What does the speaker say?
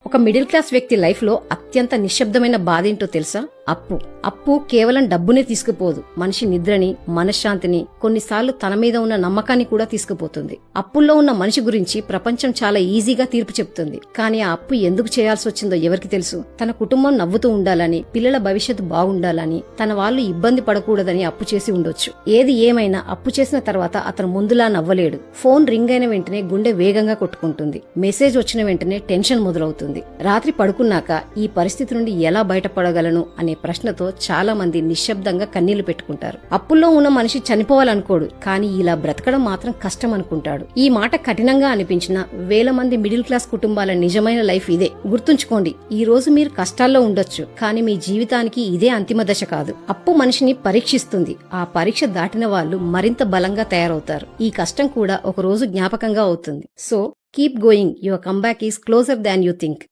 ఒక middle class వ్యక్తి life లో అత్యంత నిశ్శబ్దమైన బాధేంటో తెలుసా? అప్పు కేవలం డబ్బునే తీసుకుపోదు, మనిషి నిద్రని, మనశ్శాంతిని, కొన్నిసార్లు తన మీద ఉన్న నమ్మకాన్ని కూడా తీసుకుపోతుంది. అప్పుల్లో ఉన్న మనిషి గురించి ప్రపంచం చాలా ఈజీగా తీర్పు చెప్తుంది. కానీ ఆ అప్పు ఎందుకు చేయాల్సి వచ్చిందో ఎవరికి తెలుసు? తన కుటుంబం నవ్వుతూ ఉండాలని, పిల్లల భవిష్యత్తు బాగుండాలని, తన వాళ్ళు ఇబ్బంది పడకూడదని అప్పు చేసి ఉండొచ్చు. ఏది ఏమైనా అప్పు చేసిన తర్వాత అతను ముందులా నవ్వలేడు. ఫోన్ రింగ్ అయిన వెంటనే గుండె వేగంగా కొట్టుకుంటుంది. మెసేజ్ వచ్చిన వెంటనే టెన్షన్ మొదలవుతుంది. రాత్రి పడుకున్నాక ఈ పరిస్థితి నుండి ఎలా బయటపడగలను అనే ప్రశ్నతో చాలా మంది నిశ్శబ్దంగా కన్నీళ్లు పెట్టుకుంటారు. అప్పుల్లో ఉన్న మనిషి చనిపోవాలనుకోడు, కానీ ఇలా బ్రతకడం మాత్రం కష్టం అనుకుంటాడు. ఈ మాట కఠినంగా అనిపించిన వేల మంది మిడిల్ క్లాస్ కుటుంబాల నిజమైన లైఫ్ ఇదే. గుర్తుంచుకోండి, ఈ రోజు మీరు కష్టాల్లో ఉండొచ్చు, కానీ మీ జీవితానికి ఇదే అంతిమ దశ కాదు. అప్పు మనిషిని పరీక్షిస్తుంది. ఆ పరీక్ష దాటిన వాళ్ళు మరింత బలంగా తయారవుతారు. ఈ కష్టం కూడా ఒక రోజు జ్ఞాపకంగా అవుతుంది. So keep going, your comeback is closure than you think.